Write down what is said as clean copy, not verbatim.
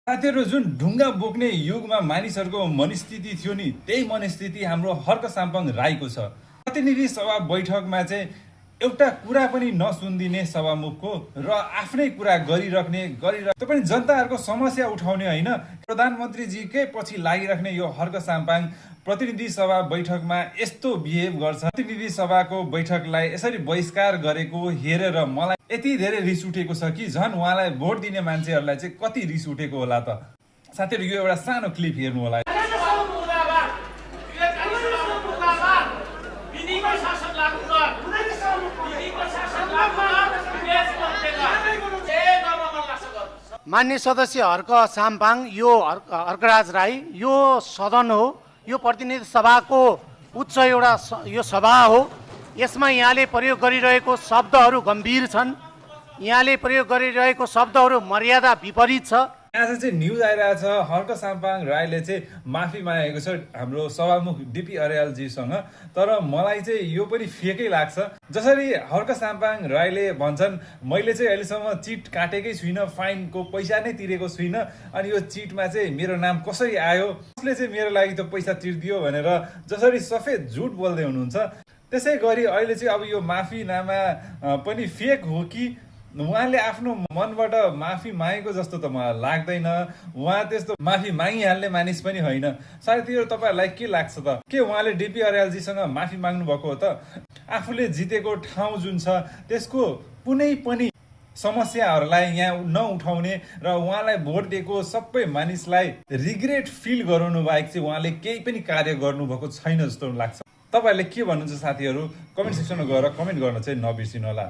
साथीहरु, जुन ढुङ्गा बोक्ने युगमा मानिसहरूको मनस्थिति थियो नि, त्यही मनस्थिति हाम्रो हर्क साम्पाङ राईको छ। प्रतिनिधि सभा बैठकमा चाहिँ एउटा कुरा पनि नसुनिदिने सभामुखको र आफ्नै कुरा गरिराख्ने पनि जनताहरूको समस्या उठाउने होइन, प्रधानमन्त्रीजीकै पछि लागिराख्ने यो हर्क साम्पाङ प्रतिनिधि सभा बैठकमा यस्तो बिहेभ गर्छ। प्रतिनिधि सभाको बैठकलाई यसरी बहिष्कार गरेको हेरेर मलाई यति धेरै रिस उठेको छ कि झन् उहाँलाई भोट दिने मान्छेहरूलाई चाहिँ कति रिस उठेको होला त। साथीहरु, यो एउटा सानो क्लिप हेर्नु होला। मान्य सदस्य हर्क साम्पाङ, यो हर्कराज राई, यो सदन हो, यो प्रतिनिधि सभाको उच्च एउटा यो सभा हो। यसमा यहाँले प्रयोग गरिरहेको शब्दहरू गम्भीर छन्। यहाँले प्रयोग गरिरहेको शब्दहरू मर्यादा विपरीत छ। आज चाहिँ न्युज आइरहेछ, हर्क साम्पाङ राईले चाहिँ माफी मागेको छ हाम्रो सभामुख डिपी अर्यालजीसँग। तर मलाई चाहिँ यो पनि फेकै लाग्छ। जसरी हर्क साम्पाङ राईले भन्छन्, मैले चाहिँ अहिलेसम्म चिट काटेकै छुइनँ, फाइनको पैसा नै तिरेको छुइनँ, अनि यो चिटमा चाहिँ मेरो नाम कसरी आयो, कसले चाहिँ मेरो लागि त्यो पैसा तिर्दियो भनेर जसरी सफेद झुट बोल्दै हुनुहुन्छ, त्यसै गरी अहिले चाहिँ अब यो माफीनामा पनि फेक हो कि उहाँले आफ्नो मनबाट माफी मागेको जस्तो त मलाई लाग्दैन। उहाँ त्यस्तो माफी मागिहाल्ने मानिस पनि होइन। साथीहरु, तपाईहरुलाई के लाग्छ त? के उहाँले डिपी अर्यालजीसँग माफी माग्नु भएको हो त? आफूले जितेको ठाउँ जुन छ त्यसको कुनै पनि समस्याहरूलाई यहाँ नउठाउने र उहाँलाई भोट दिएको सबै मानिसलाई रिग्रेट फिल गराउनु बाहेक चाहिँ उहाँले केही पनि कार्य गर्नुभएको छैन जस्तो लाग्छ। तपाईहरुले के भन्नुहुन्छ साथीहरु? कमेन्ट सेक्सनमा गएर कमेन्ट गर्न चाहिँ नबिर्सिनु होला।